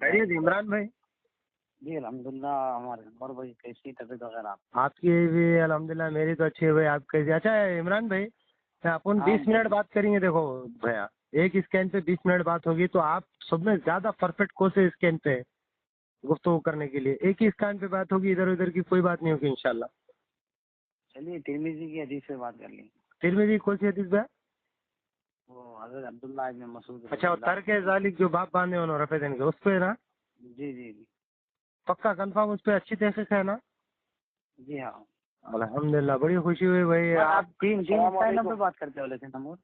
खैरियत इमरान भाई? जी अल्हम्दुलिल्लाह। हमारे और भाई कैसी तबीयत वगैरह आप? आपकी भी अल्हम्दुलिल्लाह, मेरी तो अच्छी है भाई। आप कैसे? अच्छा है इमरान भाई, अपन हाँ 20 मिनट बात करेंगे। देखो भैया, एक स्कैन पे 20 मिनट बात होगी, तो आप सब में ज्यादा परफेक्ट कौन से स्कैन पे है गुफ्तगू करने के लिए? एक ही स्कैन पे बात होगी, इधर उधर की कोई बात नहीं होगी इंशाल्लाह। चलिए तिरमिज़ी की हदीस पे बात कर लेंगे। तिरमिज़ी कौन सी हदीस भैया? वो हज़रत अब्दुल्लाह इब्न मसूद अच्छा, वो तर्क जालिक जो बाप बांधे उन्होंने रफे देने के, उस पे ना? जी जी जी पक्का कंफर्म उस पे अच्छी तहकीक है ना? जी हाँ। अल्हम्दुलिल्लाह, बड़ी खुशी हुई भाई। आप आप तीन तीन टाइम पे बात करते बोले थे नमूर।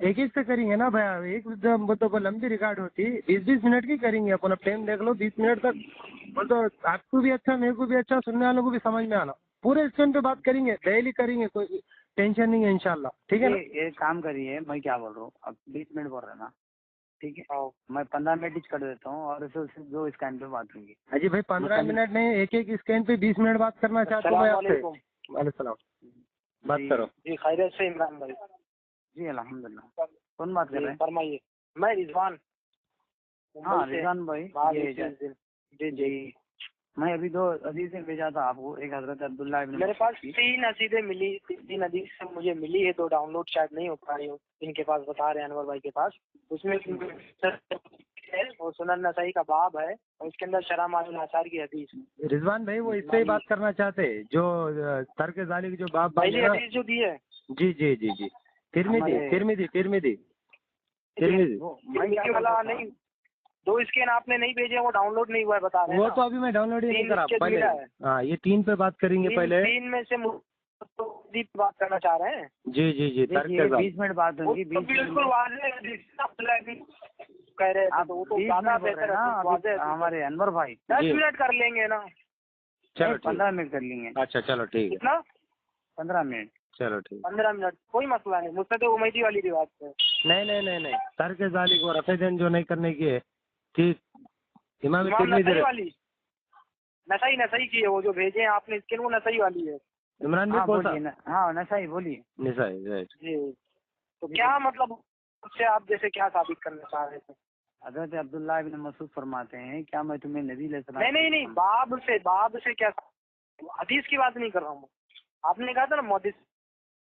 एक ही से करेंगे ना भैया? एक मतलब लंबी रिकॉर्ड होती, 20-20 मिनट की करेंगे अपन। अब टाइम देख लो, 20 मिनट तक। मतलब आपको भी अच्छा, मेरे को भी अच्छा, सुनने वालों को भी समझ में आना। पूरे स्टैंड पे बात करेंगे, डेली करेंगे, कोई टेंशन नहीं है इंशाल्लाह। ठीक है ना? ये एक काम करिए, मैं क्या बोल रहा हूँ, अब 20 मिनट बोल रहे हैं ना, ठीक है। मैं 15 मिनट ही कर देता हूँ और उसे दो स्कैन पे बात होगी। अजी भाई 15 मिनट नहीं, एक एक स्कैन पे 20 मिनट बात करना चाहता हूँ मैं आपसे। वालेकुम सलाम। बात करो जी। खैरियत से इमरान भाई? जी अल्हम्दुलिल्लाह। कौन बात कर रहे हैं? फरमाइए। मैं रिजवान। हाँ रिजवान भाई। ये जी जी। मैं अभी दो हदीसें भेजा था आपको, एक हजरत अब्दुल्लाह इब्न मेरे मसूद पास की। 3 हदीसें मिली, 3 हदीस से मुझे मिली है, 2 डाउनलोड शायद नहीं हो पा रही हो इनके पास, बता रहे हैं अनवर भाई के पास। उसमें है और सुनन नसाई का बाब है और उसके अंदर शरह मालूम आसार की हदीस है। रिजवान भाई, वो इससे ही बात करना चाहते हैं जो तर्क जालिक जो बाप पहली बांधे ना। हदीस जो दी है जी जी जी जी, Tirmidhi Tirmidhi Tirmidhi Tirmidhi. Tirmidhi वाला नहीं, 2 स्कैन आपने नहीं भेजे, वो डाउनलोड नहीं हुआ है बता रहे हैं वो ना। तो अभी मैं डाउनलोड ही नहीं 3 करा स्कैन पहले। मिला है। हाँ, ये 3 पे बात करेंगे पहले। 3 में से तो दीप बात करना चाह रहे हैं। जी जी जी, तर्क देखिए जालिक। 20 मिनट बात होगी। तो बिल्कुल वाज़ेह कह रहे थे, तो वो तो 20 ज्यादा मिनट बोल रहे बेहतर हैं ना है। वाज़ेह अभी हमारे अनवर भाई। 10 जी। मिनट कर लेंगे ना। चलो ठीक। 15 मिनट कर लेंगे। अच्छा चलो ठीक है, कितना? 15 मिनट। चलो ठीक। 15 मिनट कोई मसला नहीं, मुझसे तो उमैदी वाली रिवाज है। नहीं नहीं नहीं नहीं, तर्क जालिक और रफेदन जो नहीं करने की है, ठीक। इमाम इमाम तिरमिज़ी नसई वाली, नसई की है वो जो भेजे हैं आपने स्किन, वो नसई वाली है। इमरान भाई हाँ कौन सा? बोलिए ना। हाँ नसाई बोलिए। निसाई, राइट। जी। तो क्या मतलब उससे आप जैसे क्या साबित करना चाह रहे थे? हजरत अब्दुल्लाह इब्न मसूद फरमाते हैं, क्या मैं तुम्हें नबी अलैहिस्सलाम। नहीं, बाब से क्या, हदीस की बात नहीं कर रहा हूँ। आपने कहा था ना मुहद्दिस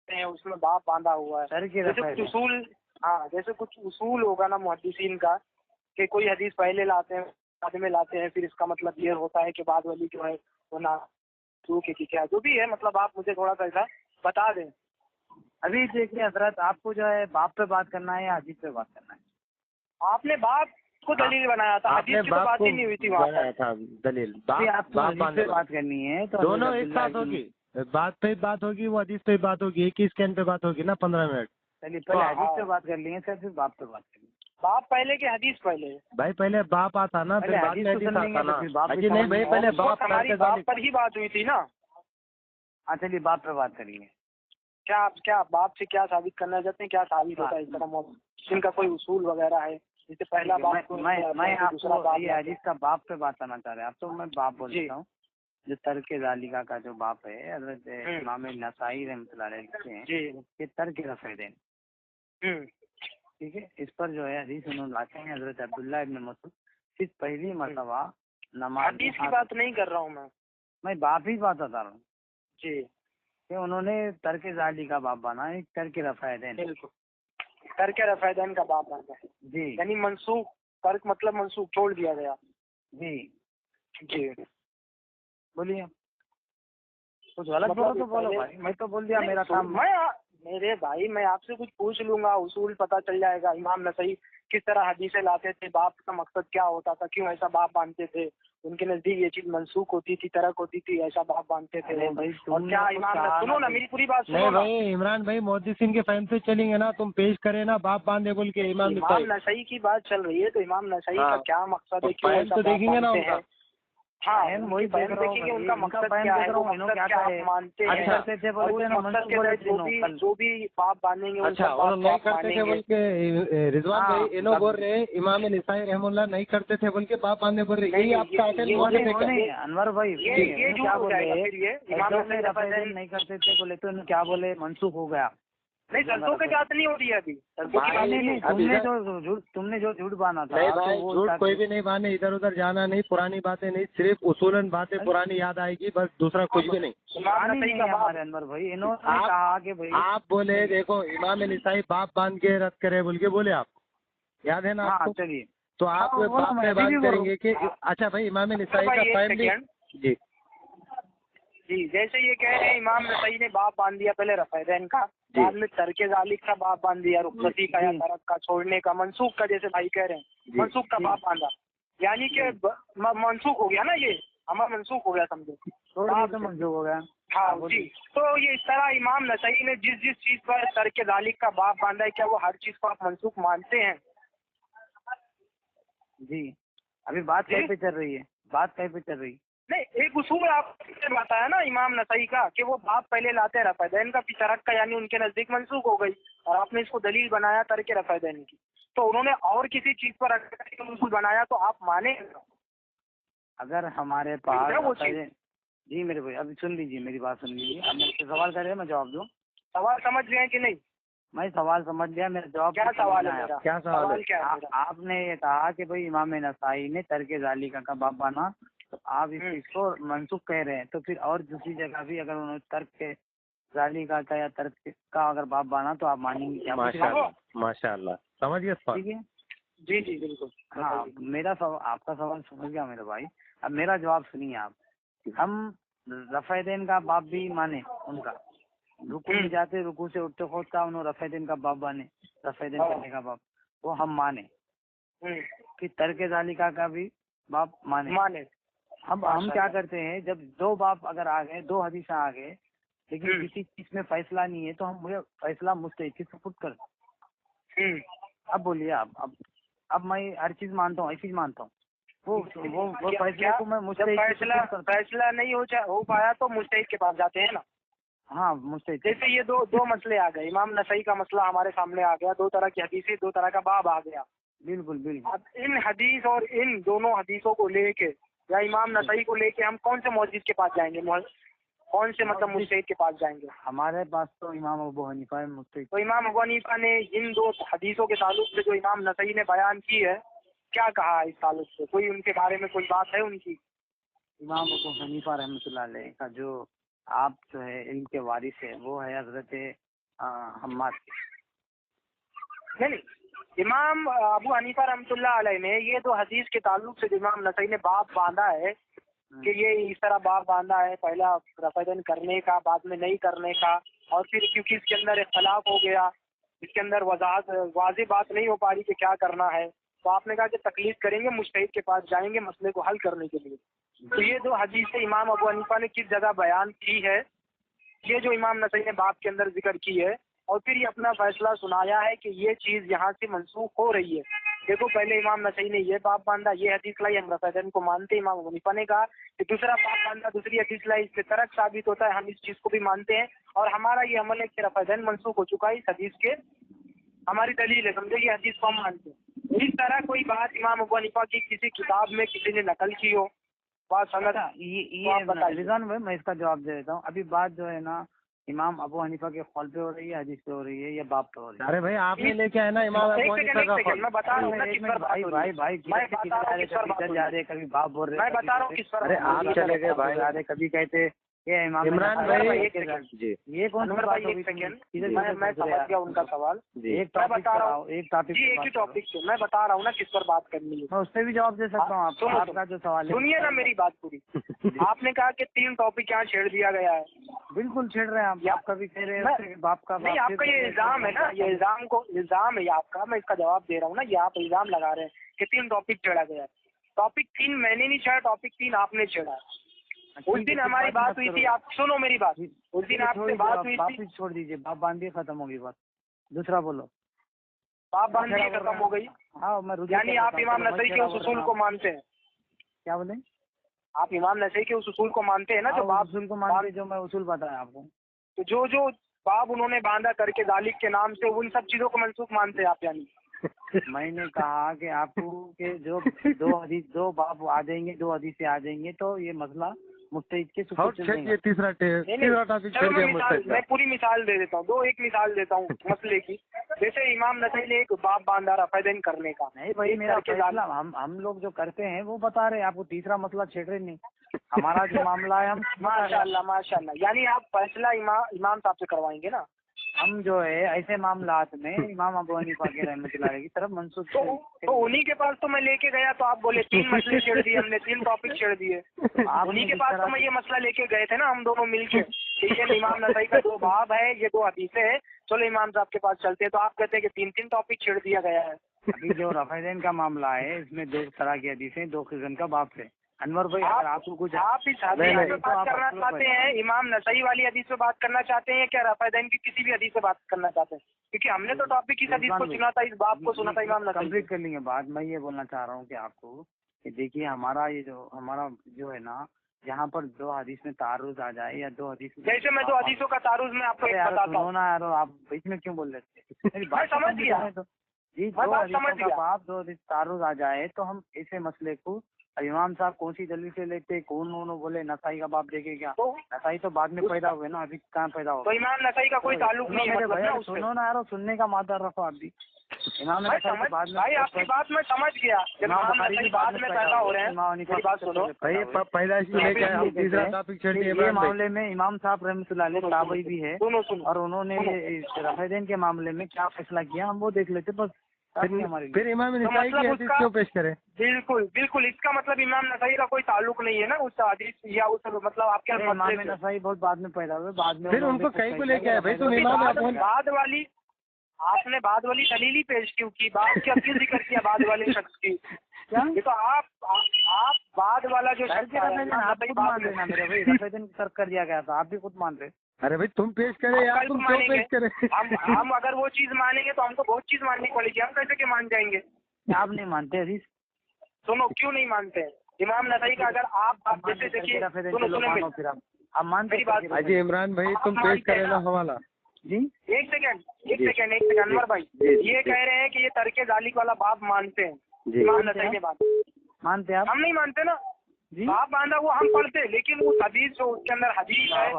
हैं, उसमें बाप बांधा हुआ है। जैसे कुछ उसूल, हाँ जैसे कुछ उसूल होगा ना मुहद्दिसीन का, कि कोई हदीस पहले लाते हैं बाद में लाते हैं, फिर इसका मतलब ये होता है कि बाद वाली जो है वो ना की क्या जो भी है, मतलब आप मुझे थोड़ा सा ऐसा बता दें। अभी देखिए हजरत, आपको जो है बाप पे बात करना है या हदीस पे बात करना है? आपने बाप को दलील बनाया था, हदीस आपने की तो बाप बात को ही नहीं हुई थी वहाँ बनाया पर। था दलील। अभी बाप आपको बाप हदीस बांधे पे बात करनी है तो दोनों हजरत एक अब्दुल्लाह साथ होगी। बात पे बात होगी, वो हदीस पे बात होगी, एक ही स्कैन पे बात होगी ना 15 मिनट। चलिए पहले हदीस पे बात कर लेंगे, फिर बाप पे बात करेंगे। बाप पहले के हदीस पहले? भाई पहले बाप आता ना, फिर पहले बाद में हदीस हदीस को सुन आता लेंगे ना। तो फिर बाप अजी नहीं भाई, पहले बाप हमारी तर्क बाप जालिक। पर ही बात हुई थी ना। हाँ चलिए बाप पे बात करेंगे। क्या बाप से क्या साबित करना चाहते हैं, क्या साबित होता है इस तरह? इनका कोई उसूल वगैरह है? जैसे पहला बाप को मैं दूसरा आपको बाप ये हदीस का बाप पे बात करना चाह रहे हैं आप, तो मैं बाप बोल देता हूँ। जो तर्क जालिका का जो बाप है, हजरत इमाम नसाई रहमतुल्लाह अलैह लिखते हैं ये तर्क रफ़ैदैन। ठीक है, इस पर जो है हदीस उन्होंने लाते हैं हजरत अब्दुल्लाह इब्न मसूद सिर्फ पहली मरतबा नमाज। हदीस की बात नहीं कर रहा हूँ मैं बाप ही बात बता रहा हूँ जी। कि उन्होंने तर्क जालिका बाप बना, एक तर्क रफ़ैदैन। बिल्कुल, तर्क रफ़ैदैन का बाप बना है जी, यानी मनसूख। तर्क मतलब मनसूख, छोड़ दिया गया। जी जी बोलिए। कुछ गलत बोलो तो बोलो भाई, मैं तो बोल दिया मेरा काम। मेरे भाई मैं आपसे कुछ पूछ लूंगा, उसूल पता चल जाएगा। इमाम नसई किस तरह हदीसें लाते थे, बाप का मकसद क्या होता था, क्यों ऐसा बाप बांधते थे, उनके नजदीक ये चीज मनसूख होती थी, तरक होती थी, ऐसा बाप बांधते थे। और क्या इमाम, सुनो ना मेरी पूरी बात सुनो नहीं ना। भाई इमरान भाई, मुहद्दिसीन के फहम से चलेंगे ना, तुम पेश करे ना बाप बांधे बोल के। इमाम नसई की बात चल रही है, तो इमाम नसई का क्या मकसद है, क्यों ऐसा तो बाप देखेंगे ना बांधते उनका। हैं? हाँ वही देख रहा हूँ, देखेंगे उनका मकसद क्या है, वो मकसद क्या आप मानते हैं। करते थे और उस मकसद के तहत जो भी बाप बांधेंगे उन अच्छा, सब बाप उन्होंने को नहीं आप करते थे मानेंगे। बोल के रिजवान भाई इनो बोल रहे हैं, इमाम निसाई रहमुल्लाह नहीं करते थे बोल के बाप बांधे बोल रहे हैं। यही आपका असल मोटिव है क्या? अनवर भाई ये क्या बोले, फिर ये इमाम नहीं करते थे बोले तो क्या बोले, मनसूख हो गया। नहीं, सरसों की बात नहीं हो रही है अभी, सरसों की बात नहीं है। तुमने जो झूठ बांधा था, नहीं तो भाई, वो झूठ कोई भी नहीं बांधे, इधर उधर जाना नहीं, पुरानी बातें नहीं, सिर्फ उसूलन बातें पुरानी याद आएगी, बस दूसरा कुछ भी नहीं। इमाम नसई का बाप, हमारे अनवर भाई, इन्होंने कहा कि भाई आप बोले देखो इमाम नसाई बाप बांध के रद्द करे बोल के बोले आप, याद है ना हाँ आपको? चलिए, तो आप हाँ, बाप में बात करेंगे कि अच्छा भाई इमाम नसाई का फैमिली। जी जी, जैसे ये कह रहे हैं इमाम नसई ने बाप बांध दिया पहले रफैदैन का, बाद में तर्के जालिक का बाप बांध दिया, रुखसती का या तरक का, छोड़ने का, मनसूख का, जैसे भाई कह रहे हैं मनसूख का बाप बांधा, यानी कि मनसूख हो गया ना, ये हमारा मनसूख हो गया समझो, तो मंजूर हो गया। हाँ जी। तो ये इस तरह इमाम नसई ने जिस जिस चीज पर तर्के जालिक का बाप बांधा है, क्या वो हर चीज को आप मनसूख मानते हैं? जी, अभी बात कहीं पे चल रही है, बात कहीं पे चल रही है? नहीं, एक उसूल आपने बताया ना इमाम नसई का कि वो बाप पहले लाते हैं रफैदैन का, फिर तरक का, यानी उनके नजदीक मनसूख हो गई, और आपने इसको दलील बनाया तर्के रफैदैन की। तो उन्होंने और किसी चीज पर उसूल बनाया तो आप माने? अगर हमारे पास जी मेरे भाई, अभी सुन लीजिए, मेरी बात सुन लीजिए। अब मेरे सवाल करें, मैं जवाब दूं? सवाल समझ गए कि नहीं? मैं सवाल समझ गया, मेरा जवाब क्या सवाल है मेरा? क्या सवाल है? क्या है मेरा? आपने ये कहा कि भाई इमाम नसाई ने तर्के जालिका का बाप बाना, तो आप इस चीज को मनसूख कह रहे हैं, तो फिर और दूसरी जगह भी अगर उन्होंने तर्क के जालिका का या तर्क का अगर बाप बाना तो आप मानेंगे क्या? माशाअल्लाह, समझ गए सवाल? ठीक है, जी जी बिल्कुल। हाँ, मेरा सवाल, आपका सवाल समझ गया मेरे भाई। अब मेरा जवाब सुनिए आप। हम रफैदैन का बाप भी माने, उनका रुकू में जाते, रुकू से उठते खोदता उन्होंने रफैदैन का बाप माने, रफैदैन करने का बाप, वो हम माने। फिर तर्के जालिका का भी बाप माने। हम क्या करते हैं, जब दो बाप अगर आ गए, दो हदीसा आ गए, लेकिन किसी चीज में फैसला नहीं है, तो हम वो फैसला मुस्तहिद की सुपुर्द करते। अब बोलिए आप, अब मैं हर चीज मानता हूँ, ऐसी चीज मानता हूँ, वो फैसले को मैं मुस्तहिद फैसला नहीं हो पाया तो मुस्तहिद के पास जाते हैं ना। हाँ, मुस्तहिद। जैसे ये दो मसले आ गए, इमाम नसई का मसला हमारे सामने आ गया, दो तरह की हदीसें, दो तरह का बाब आ गया। बिल्कुल बिल्कुल। अब इन हदीस और इन दोनों हदीसों को लेके या इमाम नसई को लेके हम कौन से मौजिद के पास जाएंगे, कौन से मतलब मुस्तहिद के पास जाएंगे? हमारे पास तो इमाम अबू हनीफा है मुस्तहिद। तो इमाम अबू हनीफा ने इन दो हदीसों के ताल्लुक से जो इमाम नसई ने बयान की है, क्या कहा है इस ताल्लुक से? कोई उनके बारे में कोई बात है उनकी? इमाम अबू हनीफा रहमतुल्लाह अलैह का जो आप जो है इनके वारिस है, वो है हजरत हम्माद। नहीं, इमाम अबू हनीफा रहमतुल्लाह अलैह ने ये दो हदीस के ताल्लुक से जो इमाम नसई ने बाप बांधा है कि ये इस तरह बाप बांधा है, पहला रफैदैन करने का, बाद में नहीं करने का, और फिर क्योंकि इसके अंदर इख्तलाफ हो गया, इसके अंदर वाज़ेह बात नहीं हो पा रही कि क्या करना है, तो आपने कहा कि तकलीफ करेंगे, मुजतहिद के पास जाएंगे मसले को हल करने के लिए। तो ये दो हदीसें इमाम अबू हनीफा ने किस जगह बयान की है, ये जो इमाम नसई ने बाप के अंदर जिक्र की है, और फिर ये अपना फैसला सुनाया है कि ये चीज यहाँ से मनसूख हो रही है। देखो, पहले इमाम नसई ने ये बाप बांधा, ये हदीस लाई, हम रफैदैन को मानते, इमाम अबू हनीफा ने कहा कि दूसरा बाप बांधा, दूसरी हदीस लाई, इससे तरक साबित होता है, हम इस चीज को भी मानते हैं, और हमारा ये अमल है कि रफैदैन मनसूख हो चुका है इस हदीस के, हमारी दलील है, समझे, ये हदीस को हम मानते हैं। इस तरह कोई बात इमाम अबू हनीफा की किसी किताब में किसी ने नकल की हो, बात समझ? ये रिजवान भाई, मैं इसका जवाब दे देता हूँ। अभी बात जो है ना, इमाम अबू हनीफा के कौल पे हो रही है, हदीस पे हो रही है, या बाप पे हो रही है? अरे भाई, आपने लेके आए ना इमाम अबू हनीफा का कौल। मैं बता रहा हूँ ना किस पर भाई कभी जा रहे, कभी बाप बोल रहे, मैं बता रहा हूँ किस पर। अरे आप चले गए भाई, कभी कहते ये इमाम इमरान भाई जी, ये कौन सी बात होगी? मैं समझ गया उनका सवाल। एक टॉपिक बता रहा हूँ, एक टॉपिक जी, एक ही टॉपिक से मैं बता रहा हूँ ना किस पर बात करनी है, मैं उस पर भी जवाब दे सकता हूँ। आपका जो सवाल है, सुनिए ना मेरी बात पूरी। आपने कहा कि 3 टॉपिक यहाँ छेड़ दिया गया है। बिल्कुल छेड़ रहे हैं आप, आपका भी कह रहे हैं, बाप का नहीं, आपका ये इल्जाम है ना, ये इल्जाम है आपका, मैं इसका जवाब दे रहा हूँ ना, ये आप इल्जाम लगा रहे हैं कि 3 टॉपिक छेड़ा गया है। टॉपिक 3 मैंने नहीं छेड़ा, टॉपिक 3 आपने छेड़ा है। उस दिन हमारी बात हुई थी, आप सुनो मेरी बात, उस दिन आपसे बात हुई थी। छोड़ दीजिए, बाप बांधिए, खत्म होगी बात, दूसरा बोलो। बाप बांधिए खत्म हो गई? हाँ, मैं यानी आप इमाम नसई के उस उसूल को मानते हैं? क्या बोले? आप इमाम नसई के उस उसूल को मानते हैं ना, जो बाप उसूल को मानते, जो मैं उसूल बताया आपको, तो जो बाप उन्होंने बांधा करके जालिक के नाम से, उन सब चीजों को मनसूख मानते हैं आप? यानी मैंने कहा कि आपको के जो दो बाप आ जाएंगे, 2 हदीस से आ जाएंगे, तो ये मसला मुस्तैद के और सुपर छेड़िए तीसरा नहीं, तीसरा टॉपिक चलो छेड़िए मैं मुस्तैद का। पूरी मिसाल दे देता हूँ, एक मिसाल देता हूँ मसले की। जैसे इमाम नसई ने एक बाप बांधा रफादन करने का। नहीं भाई, एक मेरा करके फैसला हम लोग जो करते हैं वो बता रहे हैं, आपको तीसरा मसला छेड़ रहे नहीं। हमारा जो मामला है हम माशाल्लाह माशाल्लाह, यानी आप फैसला इमाम साहब से करवाएंगे ना? हम जो है ऐसे मामलात में इमाम अबू हनीफा के रहमतुल्लाह अलैह की तरफ मंसूब तो उन्हीं के पास तो मैं लेके गया, तो आप बोले 3 मसले छेड़ दिए हमने, 3 टॉपिक छेड़ दिए। उन्हीं के पास तो मैं ये मसला लेके गए थे ना हम दोनों मिलके, ठीक है। इमाम नसई का 2 बाब है, ये 2 हदीसें हैं, चलो इमाम साहब के पास चलते हैं। तो आप कहते हैं कि 3-3 टॉपिक छेड़ दिया गया है। अभी जो रफादन का मामला है इसमें 2 तरह की हदीसें, 2 किस्म का बाप है। अनवर भाई, अगर आपको कुछ आप इस हदीस पे बात करना चाहते हैं, इमाम नसई वाली हदीस पे बात करना चाहते हैं, क्या रफादन की किसी भी हदीस पे बात करना चाहते हैं? क्योंकि हमने तो टॉपिक इस हदीस को सुना था, इस बाप को सुना था इमाम नसई। कंप्लीट कर लेंगे बात। मैं ये बोलना चाह रहा हूँ कि आपको कि देखिए, हमारा जो है ना, जहाँ पर 2 हदीस में तारुज आ जाए या 2 हदीस में, जैसे मैं 2 हदीसों का तारुज में आपको बताता हूँ ना यार, आप बीच में क्यों बोल रहे थे? मेरी मैं समझ गया, तो जी, मैं 2 बात हदीसों समझ का गया। बाप 2 हदीस तारुज आ जाए तो हम ऐसे मसले को, अब इमाम साहब कौन सी दलील से लेते, कौन बोले नसाई का बाप देखे क्या? तो नसाई तो बाद में पैदा हुए ना, अभी कहाँ पैदा हो? तो इमाम नसई का कोई ताल्लुक नहीं है मतलब ना उससे। सुनो ना यार, सुनने का मादा रखो आप भी। इमाम मैं नसाई समझ, बाद में, भाई आपकी बात मैं समझ गया। जब इमाम नसई बाद में पैदा हो रहे हैं, मेरी बात सुनो भाई पहला इसको लेके हम तीसरा टॉपिक छेड़िए ये इमरान भाई। मामले में इमाम साहब रहमतुल्लाह अलैह ताबई भी है, सुनो सुनो, और उन्होंने रफादन के मामले में क्या फैसला किया हम वो देख लेते बस। फिर इमाम नसाई की हदीस क्यों पेश करें? बिल्कुल बिल्कुल, इसका मतलब इमाम नसई का कोई ताल्लुक नहीं है ना उस हदीस या उस, मतलब आपके इमाम नसाई बहुत बाद में पैदा हुए, बाद में फिर उनको कहीं को लेके आए भाई? तुम इमाम बाद वाली, आपने बाद वाली दलील ही पेश क्यों की? बाद क्या क्यों जिक्र किया बाद वाले शख्स की? क्या ये तो आप बाद वाला जो शख्स है, आप खुद मान रहे ना मेरे भाई, रफादन तर्क कर दिया गया था, आप भी खुद मान रहे। अरे भाई तुम पेश करे यार, तुम क्यों पेश करे? हम अगर वो चीज मानेंगे तो हमको बहुत चीज माननी पड़ेगी, हम कैसे के मान जाएंगे? आप नहीं मानते हदीस? सुनो, क्यों नहीं मानते? इमाम नसई का अगर आप जैसे देखिए, सुनो फिर आप मानते मेरी बात। अजी इमरान भाई तुम पेश करे ना हवाला जी। एक सेकंड अनवर भाई, ये कह रहे हैं कि ये तर्के जालिक वाला बाप मानते हैं इमाम नसई के बात। मानते आप? हम नहीं मानते ना जी। बाप बांधा वो हम पढ़ते, लेकिन वो हदीस जो उसके अंदर हदीस है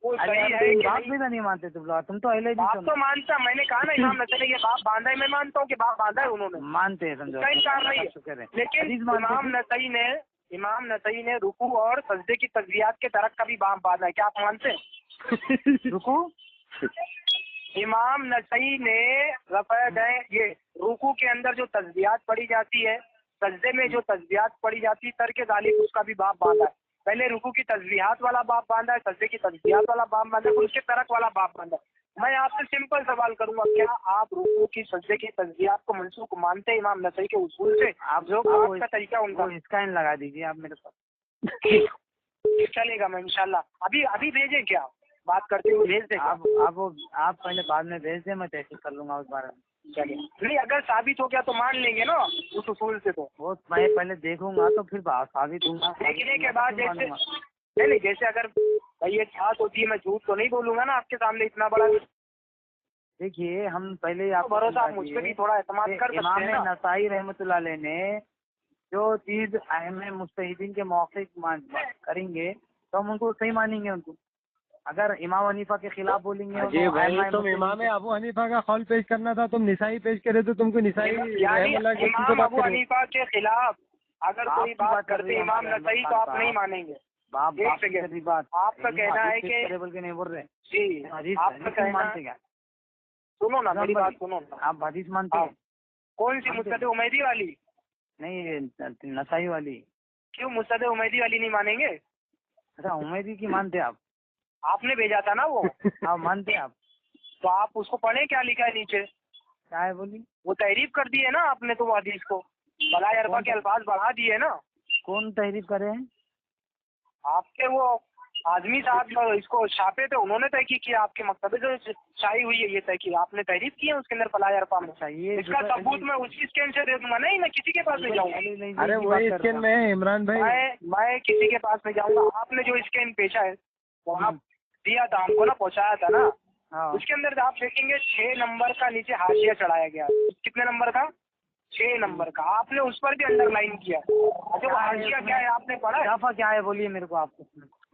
वो सही है कि बाप नहीं? भी नहीं मानते तुम तो अहले बाप तो मानता, मैंने कहा ना इमाम नसई ने ये बाप बांधा है, मैं मानता हूँ कि बाप बांधा है उन्होंने, मानते हैं, समझो कहीं कार नहीं है। लेकिन इमाम नसई ने रुकू और सजदे की तस्बीहात के तरक का भी बाप बांधा है, क्या आप मानते हैं? रुको, इमाम नसई ने ये रुकू के अंदर जो तस्बीहात पढ़ी जाती है, सजदे में जो तस्बीहात पढ़ी जाती है, तर्क जालिक उसका भी बाप बांधा है। पहले रुकू की तस्बीहात वाला बाप बांधा है, सजदे की तस्बीहात वाला बाप बांधा है, उसके तरक वाला बाप बांधा है। मैं आपसे सिंपल सवाल करूंगा, क्या आप रुकू की सजदे की तस्बीहात को मनसूख मानते हैं इमाम नसई के उसूल से? आप जो बात का तरीका उनका, इसका इन लगा दीजिए आप मेरे पास। चलेगा, मैं इंशाल्लाह अभी भेजें, क्या बात करते हुए भेज दें? आप पहले बाद में भेज दें, मैं तहकीक कर लूंगा उस बारे में। चलिए, नहीं अगर साबित हो गया तो मान लेंगे ना उस उसूल से, तो वो मैं पहले देखूंगा तो फिर साबित दूंगा। देखने के बाद जैसे नहीं जैसे अगर भाई ये बात होती है, मैं झूठ तो नहीं बोलूंगा ना आपके सामने इतना बड़ा। देखिए, हम पहले आप भरोसा आप मुझ पर भी थोड़ा एतमाद कर सकते हैं ना। नसाई रहमतुल्लाह अलैह ने जो चीज अहम मुस्तहिदीन के मौके करेंगे तो हम उनको सही मानेंगे उनको। अगर इमाम हनीफा के खिलाफ बोलेंगे जी भाई, तुम इमाम अबू हनीफा का कौल पेश करना था, तुम निसाई पेश करे तो तुमको निसाई इमाम अबू हनीफा के खिलाफ अगर कोई बात करते इमाम नसई तो आप नहीं मानेंगे। आपका कहना है कि नहीं बोल रहे जी, आपका कहना है, सुनो ना मेरी बात सुनो ना, आप हदीस मानते हैं? कौन सी? मुस्तद उमैदी वाली? नहीं, नसाई वाली। क्यों मुस्तद उमैदी वाली नहीं मानेंगे? अच्छा, उमैदी की मानते आप? आपने भेजा था ना वो। हाँ, मानते आप? तो आप उसको पढ़े, क्या लिखा है नीचे? क्या है बोली? वो तहरीफ कर दी है ना आपने, तो वो हदीस को बला अरबा के अल्फाज बढ़ा दिए ना। कौन तहरीफ करे हैं? आपके वो आजमी साहब इसको छापे थे, उन्होंने तहकीक किया, आपके मकतबे से शाई हुई है ये तहकीक, आपने तहरीफ की है उसके अंदर फलाह अरफा में। इसका सबूत मैं उसी स्कैन से दे दूंगा। नहीं, मैं किसी के पास नहीं जाऊंगा। अरे वही स्कैन में है इमरान भाई। मैं किसी के पास नहीं जाऊंगा। आपने जो स्कैन भेजा है वो आप दिया था हमको ना, पहुँचाया था ना, उसके अंदर आप देखेंगे 6 नंबर का नीचे हाशिया चढ़ाया गया। कितने नंबर का? 6 नंबर का आपने उस पर भी अंडरलाइन किया। अच्छा वो हाशिया क्या है आपने पढ़ा है? इजाफा क्या है बोलिए मेरे को आपको।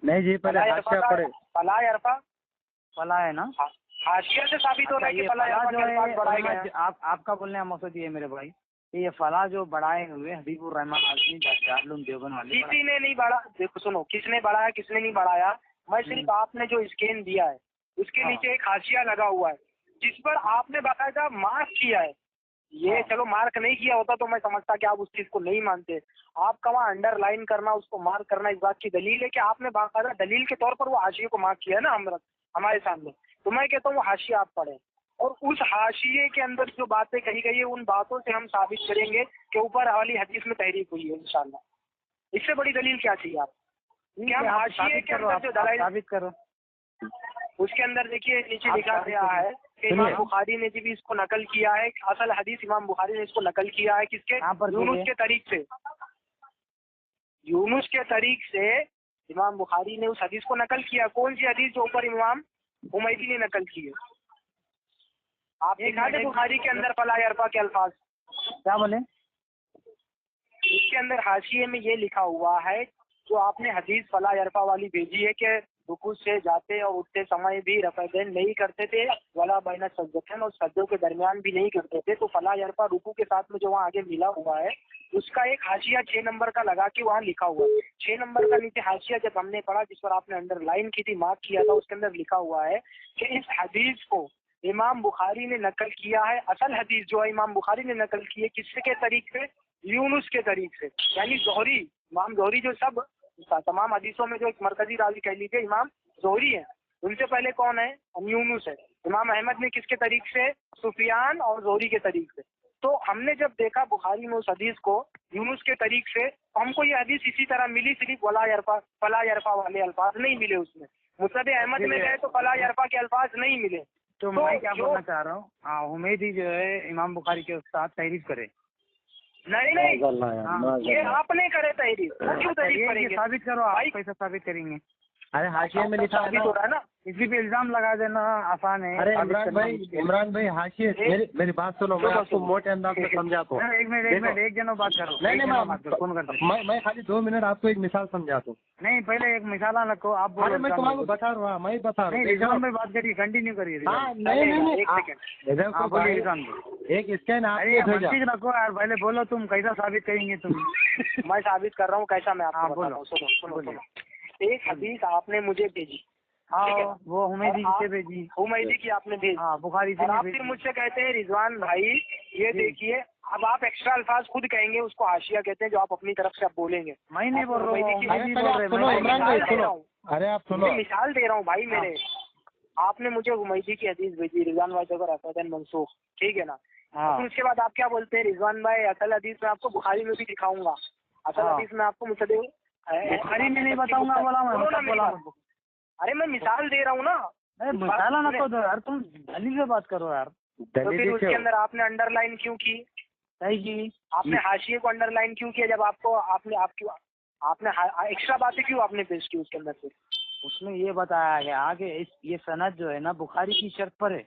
नहीं जी, पहले हाशिया पढ़े। फला अरफा फला है ना। हाशिया से साबित हो रहा है कि फला अरफा के अल्फाज बढ़ाए गए हैं। आपका बोलने का मकसद ये है मेरे भाई, ये फला जो बढ़ाए हुए हबीबुर रहमान आजमी दारुल देवबंद वाले, किसी ने नहीं बढ़ा। देखो सुनो, किसने बढ़ाया किसने नहीं बढ़ाया, मैं सिर्फ आपने जो स्कैन दिया है उसके नीचे एक हाशिया लगा हुआ है जिस पर आपने बाकायदा मार्क किया है। ये चलो मार्क नहीं किया होता तो मैं समझता कि आप उस चीज को नहीं मानते। आपका वहाँ अंडरलाइन करना, उसको मार्क करना इस बात की दलील है कि आपने बाकायदा दलील के तौर पर वो हाशिये को मार्क किया है ना हमारे सामने। तो मैं कहता हूँ वो हाशिया आप पढ़े और उस हाशिये के अंदर जो बातें कही गई है उन बातों से हम साबित करेंगे कि ऊपर वाली हदीस में तहरीक हुई है इंशाल्लाह। इससे बड़ी दलील क्या चाहिए आप? हम हाशिये के अंदर जो दलाइल साबित करो, उसके अंदर देखिए नीचे लिखा गया है कि इमाम बुखारी ने भी इसको नकल किया है। असल हदीस इमाम बुखारी ने इसको नकल किया है किसके? यूनुस के तरीक से। यूनुस के तरीक से इमाम बुखारी ने उस हदीस को नकल किया। कौन सी हदीस जो ऊपर इमाम हुमैदी ने नकल की है? आप दिखा दे बुखारी के अंदर फला अरफा के अल्फाज क्या बोले? इसके अंदर हाशिये में ये लिखा हुआ है जो आपने हदीस फला अरफा वाली भेजी है कि रुकू से जाते और उठते समय भी रफ़ैदैन नहीं करते थे, वला बैन सज्दतैन और सज्दों के दरमियान भी नहीं करते थे। तो फला अरफा रुकू के साथ में जो वहाँ आगे मिला हुआ है उसका एक हाशिया 6 नंबर का लगा के वहाँ लिखा हुआ है। 6 नंबर का नीचे हाशिया जब हमने पढ़ा जिस पर आपने अंडरलाइन की थी, मार्क किया था, उसके अंदर लिखा हुआ है कि इस हदीस को इमाम बुखारी ने नकल किया है। असल हदीस जो है इमाम बुखारी ने नकल की है किससे के तरीक से? यूनुस के तरीक से, यानी जोहरी। इमाम जोहरी जो सब तमाम हदीसों में जो एक मरकजी रावी कह लीजिए इमाम जोहरी है, उनसे पहले कौन है? यूनुस है। इमाम अहमद ने किसके तरीक से? सुफियान और जोहरी के तरीक से। तो हमने जब देखा बुखारी में उस हदीस को यूनुस के तरीक से, तो हमको ये हदीस इसी तरह मिली, सिर्फ फला अरफा वाले अल्फाज नहीं मिले उसमें। मुसनद अहमद में गए तो फला अरफा के अल्फाज नहीं मिले। तो मैं क्या बोलना चाह रहा हूँ, हुमैदी जो है इमाम बुखारी के साथ तहरीफ करे। नहीं ये आपने करे तहरीफ, क्यों तहरीफ करेंगे? साबित करो, आप कैसे साबित करेंगे? अरे हाशिये में लिखा है हो रहा है ना, इसी पे इल्जाम लगा देना आसान है। अरे इमरान भाई हाशिये मेरी बात सुनो, मैं आपको मोटे अंदाज में समझाता हूँ। एक मिनट एक जनो बात करो। नहीं मैं खाली 2 मिनट आपको एक मिसाल समझाता हूँ। नहीं पहले एक मिसाल रखो आप बोलो। अरे मैं तुम्हारा बता रहा हूँ, मैं बता रहा हूँ। रिजवान भाई बात करिए, कंटिन्यू करिए। नहीं एक स्कैन आपने भेजा रखो यार, पहले बोलो तुम कैसा साबित करेंगे तुम? मैं साबित कर रहा हूँ कैसा, मैं आपको बोलो। सुनो, एक हदीस आपने मुझे भेजी, हाँ वो हुमैदी से भेजी, हुमैदी की आपने भेजी, हाँ बुखारी से। आप फिर मुझसे कहते हैं रिजवान भाई ये देखिए, अब आप एक्स्ट्रा अल्फाज खुद कहेंगे, उसको हाशिया कहते हैं जो आप अपनी तरफ से आप बोलेंगे। मैं नहीं बोल रहा हूँ, अरे आप सुनो, मिसाल दे रहा हूँ भाई मेरे। आपने मुझे हुमैदी की हदीस भेजी, रिजवान भाई जबर अफैदन मनसूख, ठीक है ना। फिर उसके बाद आप क्या बोलते हैं? रिजवान भाई असल हदीस में आपको बुखारी में भी दिखाऊंगा, असल हदीस में आपको मुझसे बुखारी में नहीं बताऊंगा, बोला। अरे मैं मिसाल दे रहा हूँ ना। अरे मिसाला ना तो यार, तुम दलील पे बात करो यार। तो फिर उसके अंदर आपने अंडरलाइन क्यों की? सही की आपने हाशिये को अंडरलाइन क्यों किया? जब आपको आपने एक्स्ट्रा बातें क्यों आपने पेश की उसके अंदर से? उसमें ये बताया गया आगे ये सनद जो है ना बुखारी की शर्त पर है।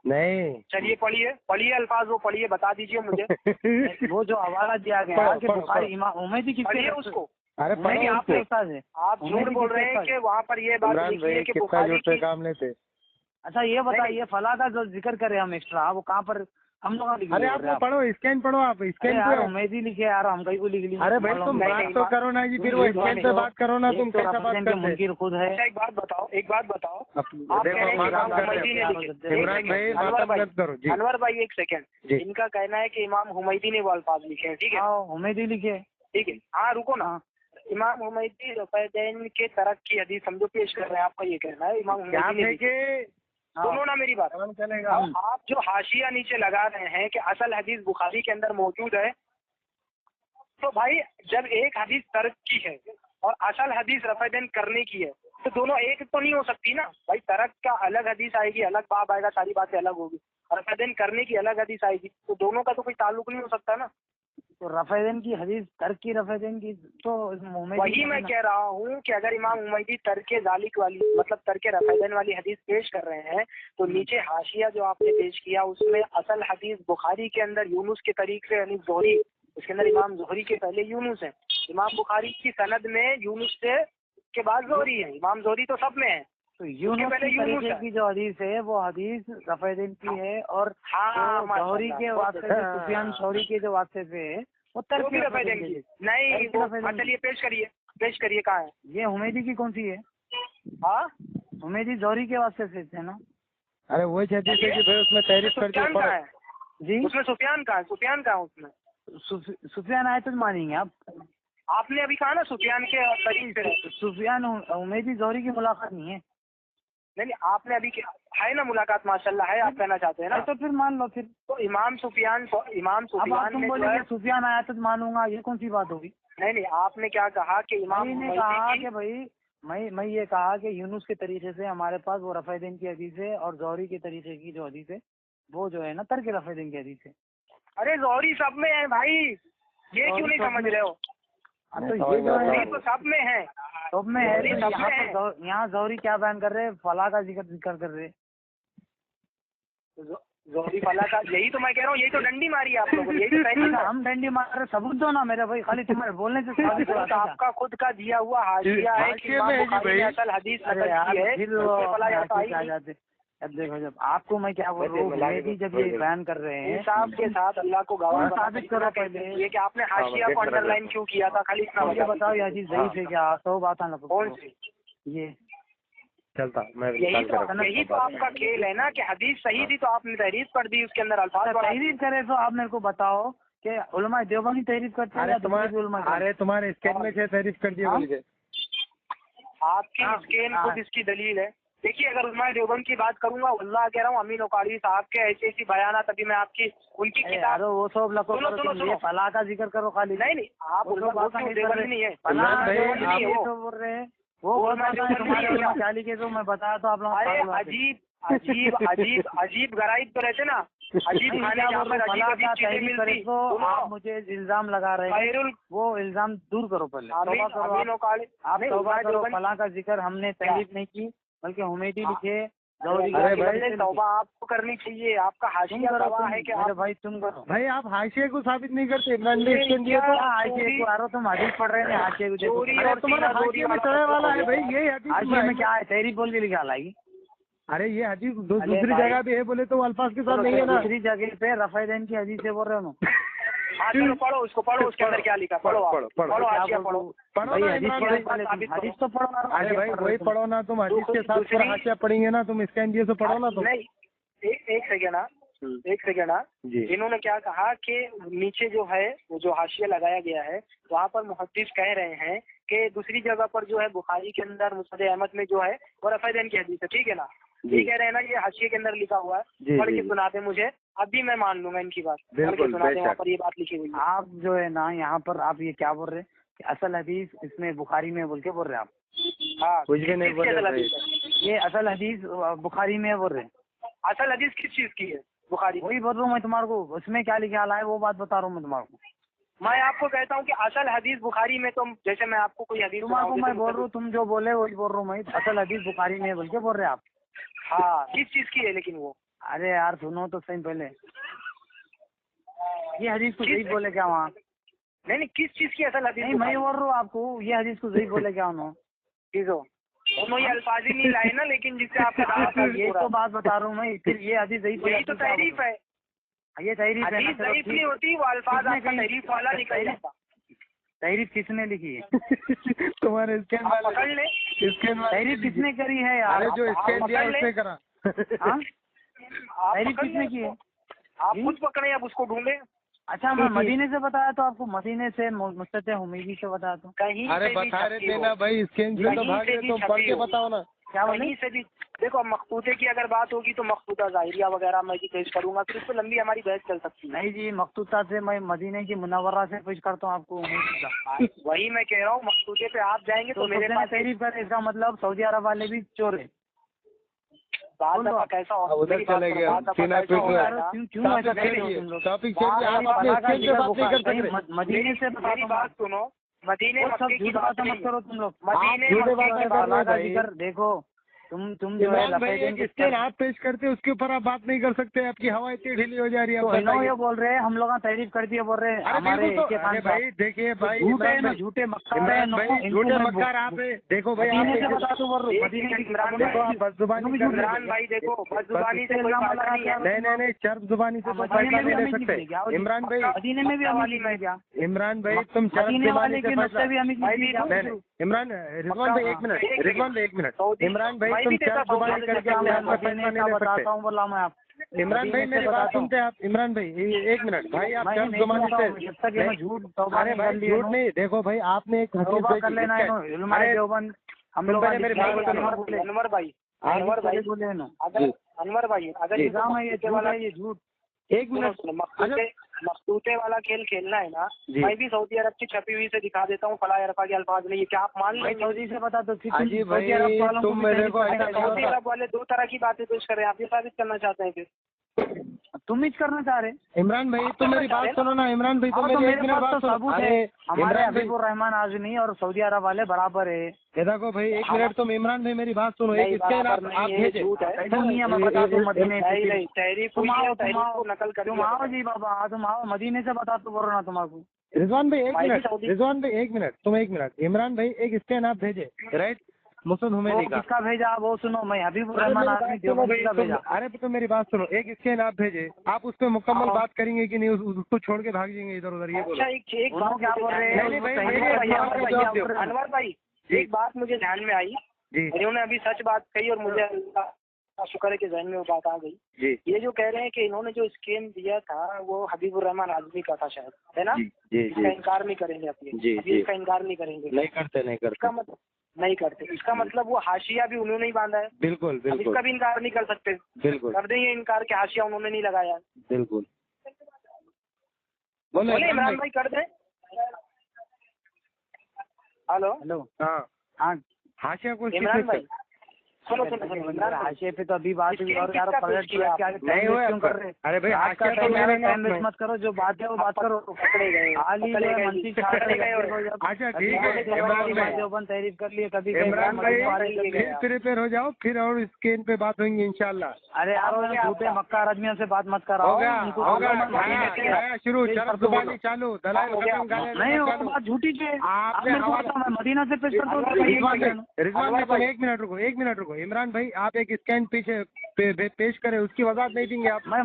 नहीं चलिए पढ़िए अल्फाज वो पढ़िए, बता दीजिए मुझे। वो जो हवाला दिया गया कि बुखारी इमाम हुमैदी की, पढ़िए उसको। अरे नहीं आप झूठ बोल रहे हैं कि वहाँ पर ये बात लिखी है कि बुखारी की काम लेते। अच्छा ये बताइए फला का जो जिक्र करे हम एक्स्ट्रा, वो कहाँ पर हम लोग लिखे? अरे आप पढ़ो, स्कैन पढ़ो, आप स्कैन पे हुमैदी लिखे यार, हम कहीं को लिख ली। अरे भाई तुम बात तो करो ना जी, फिर वो स्कैन पे बात करो ना, तुम कैसा बात करते हो? मुनकिर खुद है। एक बात बताओ इमरान भाई बात मत करो जी। अनवर भाई एक सेकंड, इनका कहना है कि इमाम हुमैदी ने वो अल्फाज लिखे हैं, ठीक है? हुमैदी लिखे, ठीक है। हाँ रुको ना, इमाम हुमैदी रफ़ैदैन के तरक की हदीस समझो पेश कर रहे हैं, आपका ये कहना है इमाम हुमैदी ने। सुनो ना मेरी बात, चलेगा। आप जो हाशिया नीचे लगा रहे हैं कि असल हदीस बुखारी के अंदर मौजूद है, तो भाई जब एक हदीस तरक की है और असल हदीस रफ़ैदैन करने की है, तो दोनों एक तो नहीं हो सकती ना भाई। तरक का अलग हदीस आएगी, अलग बाब आएगा, सारी बातें अलग होगी, और रफ़ैदैन करने की अलग हदीस आएगी, तो दोनों का तो कोई ताल्लुक नहीं हो सकता ना। तो रफ़ेदैन की हदीस तर्क की रफ़ेदैन की तो वही मैं कह रहा हूँ कि अगर इमाम हुमैदी तर्क जालिक वाली मतलब तर्क रफ़ेदैन वाली हदीस पेश कर रहे हैं तो नीचे हाशिया जो आपने पेश किया उसमें असल हदीस बुखारी के अंदर यूनुस के तरीके से यानी ज़ोहरी, उसके अंदर इमाम ज़ोहरी के पहले यूनुस है, इमाम बुखारी की सनद में यूनुस के बाद ज़ोहरी है, इमाम ज़ोहरी तो सब में है। तो यूनुस की तरीके की जो हदीस है वो हदीस रफ़ेदैन की है और ज़ोहरी के वास्ते से सुफियान सौरी के जो वास्ते पे है वो तर्क की रफ़ेदैन की नहीं। चलिए पेश करिए कहाँ है ये हुमैदी की कौन सी है? हाँ हुमैदी ज़ोहरी के वास्ते से है ना। अरे वही हदीस है कि भाई उसमें तहरीफ कर सुफियान दिया का है जी उसमें, सुफियान का है उसमें। सुफियान आए तो मानेंगे आप? आपने अभी कहा ना सुफियान के तरीके से। सुफियान हुमैदी ज़ोहरी की मुलाकात नहीं है। नहीं आपने अभी है ना मुलाकात माशाल्लाह है, आप कहना चाहते हैं ना, तो फिर मान लो फिर। तो इमाम सुफियान अब आप तुम बोलेंगे सुफियान आया तो मानूंगा, ये कौन सी बात होगी? नहीं आपने क्या कहा कि इमाम ने कहा कि भाई मैं ये कहा कि यूनुस के तरीके से हमारे पास वो रफ़ेदैन की हदीस है और ज़ोहरी के तरीके की जो हदीस है वो जो है ना तर्क रफ़ेदैन की हदीस है। अरे ज़ोहरी सब में है भाई, ये क्यों नहीं समझ रहे हो? तो ये जो है तो सब में है, सब में है। तो यहाँ ज़ोहरी क्या बयान कर रहे हैं? फलाह का जिक्र कर रहे हैं। ज़ोहरी फला का, यही तो मैं कह रहा हूँ, यही तो डंडी मारी है आप लोगों ने, यही तो पहली हम डंडी मार रहे, सबूत दो ना मेरे भाई, खाली तुम्हारे बोलने से आपका खुद का दिया हुआ हाशिया है कि इमाम बुखारी ने असल हदीस नकल की है, फिर आ जाते। अब देखो जब आपको मैं क्या बोल रहा हूँ, हुमैदी जब ये बयान कर रहे हैं इंसाफ के साथ अल्लाह को गवाह साबित करो पहले ये कि आपने हाशिया को अंडरलाइन क्यों किया था, खाली इतना मुझे बताओ ये हदीस सही है क्या? तो बात ना कौन सी ये चलता मैं यही तो आपका खेल है ना कि हदीस सही थी तो आपने तहरीफ कर दी, उसके अंदर अल्फाज तहरीफ करे तो आप मेरे को बताओ कि उलमा देवबंदी तहरीफ करते हैं? अरे तुम्हारे स्कैन में से तहरीफ कर दिया बोल के आपकी स्कैन खुद इसकी दलील है। देखिए अगर उलमा देवबंद की बात करूंगा, अल्लाह कह रहा हूँ अमीन औकारी साहब के ऐसी बयाना तभी मैं आपकी उनकी किताब वो सब लखो सुनो फलाह का जिक्र करो खाली। नहीं आप देवबंदी नहीं है, बोल रहे हैं वो चाली के तो मैं बताया तो आप लोग अजीब गराइब तो रहते ना, अजीब खाने तो आप मुझे इल्जाम लगा रहे हैं, वो इल्जाम दूर करो पहले। आप तौबा करो, फलाह का जिक्र हमने तहरीफ नहीं की बल्कि हुमैदी लिखे। तौबा आपको करनी चाहिए, आपका हाशिया गवाह है कि अरे भाई तुम करो भाई, आप हाशिए को साबित नहीं करते। हाशिए को तुम हदीस पढ़ रहे हैं, हाशिए को देखो तुम्हारा हाशिए में चढ़ने वाला है भाई, ये हाशिए में क्या है? तहरीफ बोल के लिखा लाएगी। अरे ये हदीस दूसरी जगह भी है, बोले तो अल्फाज के साथ नहीं है ना। दूसरी जगह पे रफ़ेदैन की हदीस से बोल रहे हो। चलो पढ़ो उसको, पढ़ो उसके अंदर क्या लिखा, पढ़ो हाशिया पढ़ो हदीस तो पढ़ो। अरे भाई वही पढ़ो ना, तुम हदीस के साथ पूरा हाशिया पढ़ेंगे ना, तुम इसका एनडीए से पढ़ो ना तुम। नहीं एक सेकेंड ना इन्होंने क्या कहा कि नीचे जो है वो जो हाशिया लगाया गया है वहाँ पर मुहद्दिस कह रहे हैं कि दूसरी जगह पर जो है बुखारी के अंदर मुस्नद अहमद में जो है वो रफ़ेदैन की हदीस है, ठीक है ना? ये कह रहे हैं ना ये हाशिये के अंदर लिखा हुआ है, पढ़ के सुनाते मुझे, अभी मैं मान लूंगा इनकी बात, पढ़ के सुनाते वहाँ पर ये बात लिखी हुई है। आप जो है ना यहाँ पर आप ये क्या बोल रहे हैं कि असल हदीस इसमें बुखारी में बोल के बोल रहे हैं आप? हाँ कुछ भी नहीं बोल रहे। ये असल हदीस बुखारी में बोल रहे हैं। असल हदीस किस चीज की है? बुखारी। वही बोल रहा हूँ मैं तुम्हारे को, उसमें क्या लिखा है वो बात बता रहा हूँ मैं तुम्हारे को। मैं आपको कहता हूँ कि असल हदीस बुखारी में, तुम जैसे मैं आपको कोई हदीस तुम्हारे मैं बोल रहा हूँ, तुम जो बोले वही बोल रहा हूँ मैं, असल हदीस बुखारी में बोल के बोल रहे हैं आप। हाँ किस चीज की है लेकिन वो? अरे यार सुनो तो सही पहले, ये हदीस को सही बोले क्या वहाँ? नहीं किस चीज की असल हदीस? नहीं मैं बोल रहा हूँ आपको, ये हदीस को सही बोले क्या उन्होंने? उन्होंने अल्फाज ही नहीं लाए ना, लेकिन जिससे आपका ये तो बात बता रहा हूँ मैं, फिर ये हदीस सही यही तो तहरीफ है। ये तहरीफ है ना, तहरीफ नहीं होती, वो अल्फाज आपका तहरीफ वाला निकल जाता। तहरीफ किसने लिखी है? तुम्हारे स्कैन पकड़ ले, तहरीफ किसने करी है यार? जो स्कैन दिया उसने करा। तहरीफ किसने की है? आप खुद पकड़े, अब उसको ढूंढे। अच्छा मैं मदीने से बताया तो आपको, मदीने से मुस्तद हुमैदी से बताया तो कहीं? अरे बता रहे थे ना भाई, स्कैन से तो भाग रहे, तुम पढ़ के बताओ ना। क्या वहीं से भी देखो, मखतूते की अगर बात होगी तो मखतूता ज़ाहिरिया वगैरह मैं भी पेश करूंगा, फिर उसको लंबी हमारी बहस चल सकती है। नहीं जी, मखतूता से मैं मदीने की मुनव्वरा से पेश करता हूँ आपको। वही मैं कह रहा हूँ, मखतूते पे आप जाएंगे तो मेरे पास तहरीफ कर, इसका मतलब सऊदी अरब वाले भी चोर है। बाद दफा कैसा हो उधर चले गए क्यों ऐसा कर रहे हो तुम लोग? टॉपिक चेंज, आप अपने स्क्रीन पे बात नहीं कर सकते। मदीने से मेरी बात सुनो, मदीने सब मक्के की झूठ बात बातें नहीं। मत करो तुम लोग। मदीने झूठे बात मक्के नहीं की कर बात रहे जिक्र देखो, तुम जो है इमरान भाई लफेदिन एक स्टैंड आप पेश करते हैं, उसके ऊपर आप बात नहीं कर सकते। आपकी हवा इतनी ढीली हो जा रही है। तो आप इन्हों बताइए। ये बोल रहे हैं, हम लोग तारीफ कर दिए, बोल रहे हैं अरे हमारे बिल्कुल, इनके तो अरे खान भाई देखिए भाई, झूठे इमरान हैं ना, भाई, झूठे मक्कार है इमरान भाई झूठे मक्कार आप हैं। देखो भाई, मदीने से आप बता तो बोल रहे हो, मदीने की इमरान देखो, आप बदजुबानी कर रहे इमरान हैं। भाई देखो, बदजुबानी से कोई बात नहीं है। नहीं, चर्ब जुबानी से तो मदीने फैसला में भी नहीं ले अमीर सकते। निकले क्या? इमरान भाई, मदीने में भी अमीर निकले क्या? इमरान भाई तुम चर्ब मदीने जुबानी वाले से के नुस्खे भी अमीर निकले क्या? नहीं, इमरान, रिजवान भाई एक मिनट, रिजवान भाई एक मिनट। इमरान भाई तुम चर्ब जुबानी करके अपने आप का फैसला नहीं ले बताता सकते। हूँ, बोला मैं आप इमरान भाई मेरी बात सुनते हैं आप? इमरान भाई एक मिनट भाई, आप चर्ब जुबानी से जब तक ये झूठ तौबा अरे भाई झूठ नहीं। देखो भाई, आपने एक हदीस तौबा कर भेजी, लेना है अरे देवबंद हम तुम लोग पहले मेरी बात सुनो। अनवर भाई, अनवर भाई बोले ना, अगर अनवर भाई अगर जी। निजाम है ये झूठ है, ये झूठ। एक मिनट, मखतूते वाला खेल खेलना है ना, जी। मैं भी सऊदी अरब की छपी हुई से दिखा देता हूँ फला अरफा के अल्फाज में। ये क्या आप मान भाई लेंगे? सऊदी से बता दो फिर अजी भाई, सऊदी अरब वालों को तुम भी मेरे तहरीफ को ऐसा करने नहीं सऊदी होता। अरब वाले दो तरह की बातें पेश कर रहे हैं, आप ये साबित करना चाहते हैं फिर? तुम ही करना चाह रहे। इमरान भाई तुम मेरी बात सुनो ना। इमरान भाई तुम हाँ, तो मेरी एक मेरे मिनट पास बात तो सुनो। सबूत अरे है, हमारे इमरान भाई, हबीबुर रहमान आजमी और सऊदी अरब वाले बराबर है। ये देखो भाई, एक मिनट तुम इमरान भाई मेरी बात सुनो। नहीं, एक स्कैन आप बराबर नहीं है, भेजे। झूठ है। तुम नहीं है, मैं बता दूं मदीने नहीं से। नहीं, तहरीफ हुई है, तहरीफ को नकल कर तुम आओ जी बाबा, तुम आओ मदीने से बता तो बोल रहा ना तुम्हारा। रिजवान भाई एक भाई मिनट, सऊदी- रिजवान भाई एक मिनट, तुम एक मिनट। इमरान भाई एक स्कैन आप भेजे, राइट, मुसद हुमैदी का। किसका भेजा वो सुनो, मैं हबीबुर अरे रहमान मेरी आजमी बात सुनो देवबंद भाई, का भेजा। अरे तो मेरी बात सुनो। एक स्कैन आप भेजे, आप उस पर मुकम्मल बात करेंगे कि नहीं? उसको छोड़ के भाग जाएंगे इधर उधर? ये बोलो। अच्छा, एक उन्होंने बात क्या बोल रहे हैं? नहीं, नहीं भाई, वो मेरी तहरीर बात भैया, जवाब दो। अनवर भाई, एक बात मुझे ध्यान में आई, जी इन्होंने अभी सच बात कही और मुझे अल्लाह का शुक्र है कि ज़हन में वो बात आ गई। जी ये जो कह रहे हैं कि इन्होंने जो स्कैन दिया था वो हबीबुर रहमान आजमी का था शायद, है ना? जी जी इसका इनकार नहीं करेंगे आप? जी, ये जी। इसका इनकार नहीं करेंगे? नहीं करते, नहीं करते, इसका मतलब नहीं करते, इसका मतलब वो हाशिया भी उन्होंने ही बांधा है। बिल्कुल अब बिल्कुल इसका भी इनकार नहीं कर सकते, बिल्कुल कर देंगे इनकार कि हाशिया उन्होंने नहीं लगाया है। बिल्कुल। बोले इमरान भाई कर दें। हेलो हेलो, हाँ, हाँ हाशिया को इमरान भाई, सुनो सुनो सुनो इमरान भाई, हाशिए पे तो अभी बात हुई और यार पलट के आगे नहीं हुआ क्यों कर रहे? अरे भाई, आज का हाशिया तो टाइम मेरे है, टाइम नाम वेस्ट मत करो, जो बात है वो बात करो। पकड़े गए, आली पकड़े गए, मंत्री पकड़े गए और अच्छा ठीक है इमरान भाई, देवबंद तहरीफ कर लिए कभी इमरान भाई कर लिए फिर प्रिपेयर हो जाओ, फिर और स्क्रीन पे बात होंगी इंशाल्लाह। अरे यार वो झूठे मक्का आदमियों से बात मत हो कराओ, गया, उनको हो गया, बोलो मत मदीने से। नया शुरू, चरब जुबानी चालू, दलाल खत्म, गालियां नहीं वो चालू। बात झूठी है। आप आपने मेरे को हवाला- बताओ, मैं मदीना से पेश करता हूँ। रिजवान भाई तुम एक मिनट रुको, एक मिनट रुको। इमरान भाई आप एक स्कैन पीछे पेश करें, उसकी वजाहत नहीं देंगे आप? मैं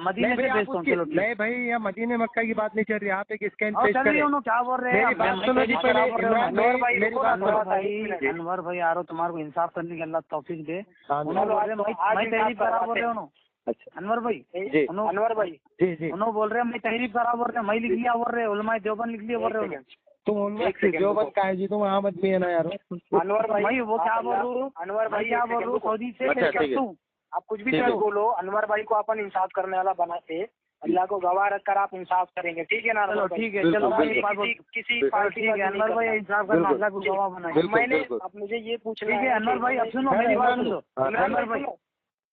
मदीने नहीं से भाई, आप पेश हूँ। उसकी चलो नहीं भाई, यहाँ मदीने मक्का की बात नहीं चल रही, आप एक स्कैन और पेश चलिए करें। उन्होंने क्या बोल रहे हैं? मेरी बात सुनो जी पहले, इमरान भाई मेरी बात सुनो। अनवर भाई यारो तुम्हारे को इंसाफ करने की अल्लाह तौफीक दे। हाँ, उन्होंने बोल रहे मैं तहरीफ करा बोल रहे उन्होंने। अच्छा अनवर भाई जी, अनवर भाई जी जी, उन्होंने बोल रहे हैं मैं तहरीफ करा बोल रहे हैं, मैं लिख लिया बोल रहे, उलमाए देवबंद लिख लिया बोल रहे उन्होंने। तुम उनमें जो बात का है जी, तुम अहमद भी है ना यार। अनवर भाई, मैं वो क्या बोल रहा हूँ, अनवर भाई क्या बोल रहा हूँ, सऊदी से अच्छा, पेश ठीक है। करता हूँ। आप कुछ भी ठीक सच है। बोलो, अनवर भाई को अपन इंसाफ करने वाला बनाते, अल्लाह को गवाह रखकर आप इंसाफ करेंगे, ठीक है ना? चलो अनवर भाई? ठीक है, बिल्कुल, चलो मैं बिल्कुल। किसी चलो पार्टी ठीक है अनवर भाई, इंसाफ करना अल्लाह को गवाह बनाए। बिल्कुल, मैंने बिल्कुल। अब मुझे ये पूछना ठीक है अनवर भाई, अब सुनो मेरी बात सुन लो। अनवर भाई,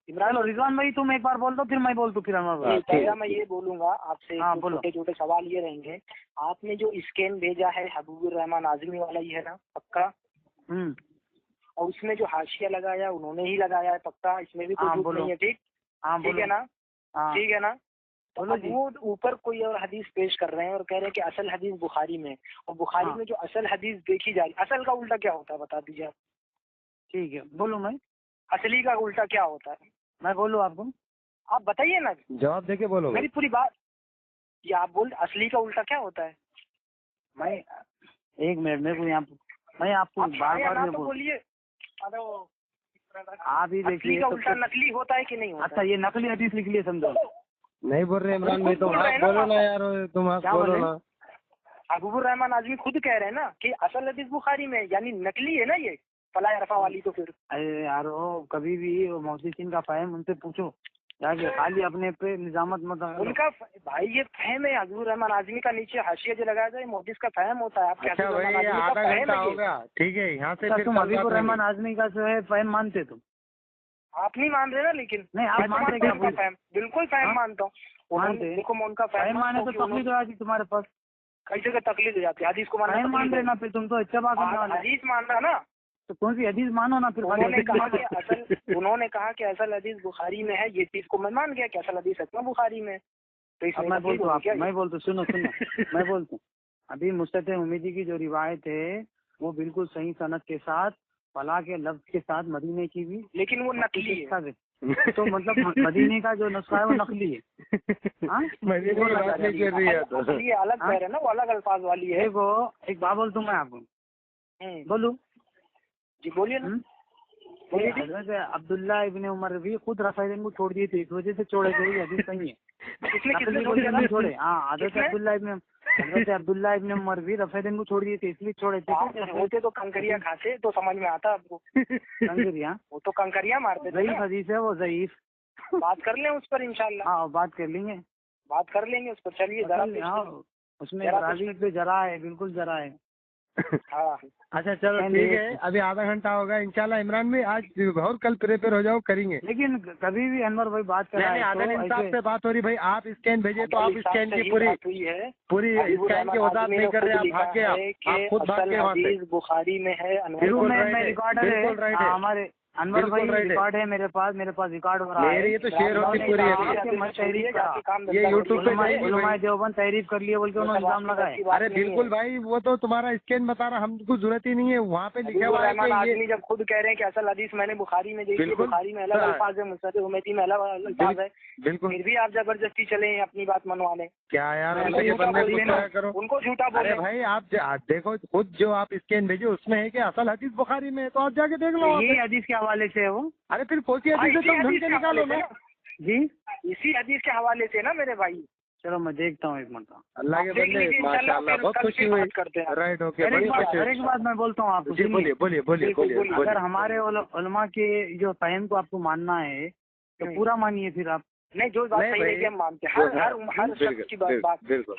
चलो रिजवान भाई तुम एक बार बोल दो, फिर मैं बोल दूँ फिर अनवर भाई। पहला मैं ये बोलूंगा आपसे, हाँ, बोलो। छोटे छोटे सवाल ये रहेंगे। आपने जो स्कैन भेजा है हबीबुर रहमान आजमी वाला ही है ना, पक्का? और उसमें जो हाशिया लगाया उन्होंने ही लगाया है, पक्का? इसमें भी कोई हाँ, झूठ बोलो। नहीं है, ठीक? हाँ ठीक है बोलो। ना? हाँ ठीक है ना? तो बोलो अब जी। वो ऊपर कोई और हदीस पेश कर रहे हैं और कह रहे हैं कि असल हदीस बुखारी में, और बुखारी हाँ। में जो असल हदीस देखी जा रही, असल का उल्टा क्या होता है बता दीजिए आप? ठीक है बोलो, मैं असली का उल्टा क्या होता है? मैं बोलूँ आपको? आप बताइए ना, जवाब देके बोलो। मेरी पूरी बात। ये आप बोल, असली का उल्टा क्या होता है? मैं एक मिनट, मेरे को यहाँ मैं आपको आप बार या बार ना में तो बोल, बोलिए। अरे वो आप ही असली देखिए का तो उल्टा फिर- नकली होता है कि नहीं होता अच्छा ये नकली हदीस लिख लिए समझो। नहीं बोल रहे इमरान भाई, तुम बोल रहे आप हैं ना बोलो आप। ना यार, तुम आप क्या बोलो बोले? ना। हबीबुर रहमान आजमी खुद कह रहे हैं ना कि असल हदीस बुखारी में, यानी नकली है ना ये फला अरफा वाली। तो फिर अरे यार वो कभी भी वो मोहसिन का फहम उनसे पूछो जाके, खाली अपने पे निजामत मत करो। उनका भाई ये फहम है, हबीबुर रहमान आजमी का नीचे हाशिया जो लगाया जाए मोहदिस का फहम होता है। आपके अच्छा हबीबुर भाई, रहमान ये आजमी का आधा फहम घंटा है हो ये। गया, ठीक है, यहाँ से अच्छा, फिर तुम कल हबीबुर बात रहमान होगी। आजमी का जो है फहम मानते तुम? आप नहीं मान रहे ना, लेकिन नहीं, आप मैं तो मान रहे मानता हूँ क्या? उनका फैम, बिल्कुल फैम मानता हूँ। मानते? देखो मैं उनका फैम फैम माने तो मानता हूँ कि तकलीफ आ जाती तुम्हारे पास। कई जगह तकलीफ हो जाती है, हदीस को मानना फैम मान तकलीफ रहे है। ना, फिर तुम तो अच्छा बात करने वाले। हदीस मान रहा ना, तो कौन सी हदीस मानो ना फिर। उन्होंने कहा कि असल हदीस बुखारी में है, ये चीज को मैं मान गया कि असल हदीस है बुखारी में, तो अब इसमें मैं तकलीफ बोलता हूँ होगी आपको, क्या? मैं बोलता हूँ, सुनो मैं बोलता हूँ। अभी मुस्तफ़ उम्मीदी की जो रिवायत है वो बिल्कुल सही सनद के साथ, फला के लफ्ज के साथ, मदीने की भी, लेकिन वो नकली है। तो मतलब मदीने का जो नुस्खा है वो नकली है। हाँ? मदीने की बात नहीं कर रही है तो। असली अलग कह रहे हैं ना, वो अलग अल्फाज वाली है। देखो एक बात बोलता हूँ मैं आपको, बोलूं? जी बोलिए ना। बोलिए जी। हजरत अब्दुल्ला इब्ने उमर भी खुद रफ़ाइदैन को छोड़ दिए थे, इस वजह से छोड़े गए, हदीस सही है। किसने छोड़ दिया था? छोड़े, हाँ, हजरत अब्दुल्ला इब्ने उमर भी रफ़ाइदैन को छोड़ दिए थे, इसलिए छोड़े थे। होते तो कंकरिया खाते तो समझ में आता आपको। कंकरिया? वो तो कंकरिया मारते थे ज़ईफ़ ना। हदीस है वो, ज़ईफ़। बात कर लें उस पर इंशाल्लाह। हाँ, बात कर लेंगे, बात कर लेंगे उस पर। चलिए जरा हाँ, उसमें रावी पे जरा है, बिल्कुल जरा है। हाँ अच्छा चलो ठीक है, अभी आधा घंटा होगा इंशाल्लाह। इमरान भाई आज और कल प्रिपेयर हो जाओ, करेंगे। लेकिन कभी भी अनवर भाई बात कर रहा है आदल तो इंसाफ ऐसे से बात हो रही भाई, आप स्कैन भेजे तो आप स्कैन की पूरी पूरी स्कैन की वजाहत नहीं कर रहे, आप भाग गए, आप खुद भाग गए वहाँ से। बुखारी में है। बिल्कुल मैं राइट है, रिकॉर्ड बिल्कुल राइट है। हमारे अनवर भाई बिल्कुल right है। रिकॉर्ड है मेरे पास रिकॉर्ड हो रहा है। मेरी ये तो शेयर होती पूरी है, ये यूट्यूब पे जाएगी उलमाए भाई। देवबंद तहरीफ कर लिए बोल के उन्होंने इल्जाम लगाए। अरे बिल्कुल भाई, वो तो तुम्हारा स्कैन बता रहा, हमको जरूरत ही नहीं है, वहाँ पे लिखा हुआ है कि ये आदमी जब खुद कह रहे हैं कि असल हदीस मैंने बुखारी में देखी, बिल्कुल। बुखारी में अलग अल्फाज है, मुस्तद उम्मती में अलग अल्फाज है, बिल्कुल। फिर भी आप जबरदस्ती चले अपनी बात मनवा लें। क्या यार, अल्लाह के बंदे को क्या करो। उनको झूठा अरे बोले। भाई आप देखो खुद, जो आप स्कैन भेजे उसमें है कि असल हदीस बुखारी में है, तो आप जाके देख लो। यही हदीस के हवाले से है वो। अरे फिर कोसी हदीस से तुम ढूंढ के निकालो ना जी, इसी हदीस के हवाले से ना मेरे भाई। चलो मैं देखता हूँ एक मिनट। अल्लाह के बंदे, माशाल्लाह, बहुत खुशी हुई। राइट, ओके, बड़ी खुशी हर एक बात मैं बोलता हूँ आपको, जी, बोलिए बोलिए बोलिए बोलिए। अगर हमारे उलमा के जो फहम को आपको मानना है तो पूरा मानिए फिर आप। नहीं, जो बात सही है हम मानते हैं। हर शख्स की बात,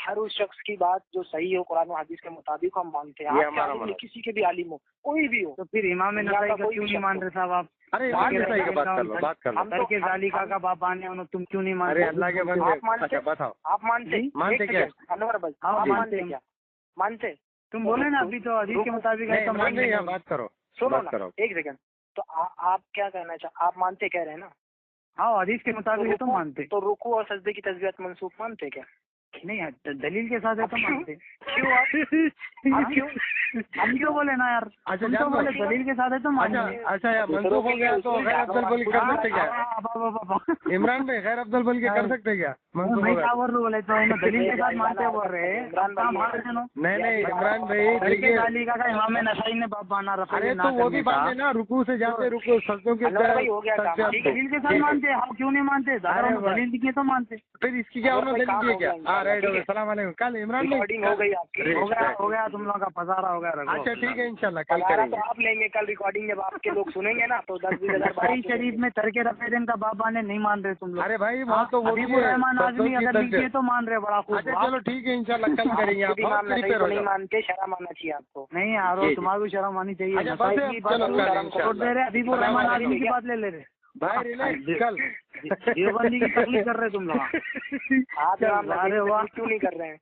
हर उस शख्स की बात जो सही हो कुरान और हदीस के मुताबिक हम मानते हैं। आप किसी के भी आलिम हो, कोई भी हो। तो फिर इमाम नसाई का क्यों नहीं मान रहे साहब आप? अरे इमाम नसाई का बात कर लो, बात कर लो। सर के जालिका का बाप आने उन्होंने, तुम क्यों नहीं मान अरे रहे? अल्लाह के बंदे, अच्छा बताओ, आप मानते क्या? अनवर भाई, हाँ, आप मानते मानते क्या? मानते? तुम बोले ना अभी तो हदीस के मुताबिक है तो मानते हैं। बात करो, सुनो बात करो। ना एक सेकंड। तो आप क्या कहना चाह, आप मानते कह रहे हैं ना? हाँ, हदीस के मुताबिक है तो मानते। तो रुकू और सजदे की तस्बीहत मंसूख मानते क्या? नहीं, दलील के साथ है तो मानते। क्यों आप क्यों हम क्यों बोले ना यार? अच्छा, तुम तो बोले दलील के साथ है तो मानते। अच्छा यार, मंसूख हो गया तो गैर अफजल बोल के कर सकते क्या? इमरान भाई गैर अफजल बोल के कर सकते क्या? मंसूख हो गया बोले तो दलील के साथ मानते बोल रहे हैं। नहीं इमरान भाई देखिए, इमाम नसाई ने बाप माना रफा। अरे तो वो भी बात है ना, रुकू से जाते रुकू सजदों के दलील के साथ मानते। हम क्यों नहीं मानते? दलील दिखे तो मानते। फिर इसकी क्या उन्होंने दलील दी क्या? हाँ राइट, ओके, सलाम वालेकुम। कल इमरान भाई हो गई आपकी, हो गया तुम लोगों का पसारा हो गया। अच्छा ठीक है, इंशाल्लाह कल तो करेंगे। आप लेंगे कल रिकॉर्डिंग, जब आपके लोग सुनेंगे ना तो 10-20 हज़ार। भाई शरीफ में तरके रफेदन का बाबा ने नहीं मान रहे तुम लोग। अरे भाई वहाँ तो वो भी रहमान आजमी अगर लिखिए तो मान रहे, बड़ा खूब। अच्छा चलो ठीक है, इंशाल्लाह कल करेंगे। आप नहीं मानते, शर्म आना चाहिए आपको। नहीं यार, तुम्हारे को शर्म आनी चाहिए। अच्छा बस चलो दे रहे अभी वो रहमान आजमी की बात ले ले रहे भाई, रिलैक्स, कल देवबंदी की तकलीफ कर रहे तुम लोग। आप क्यों नहीं कर रहे हैं?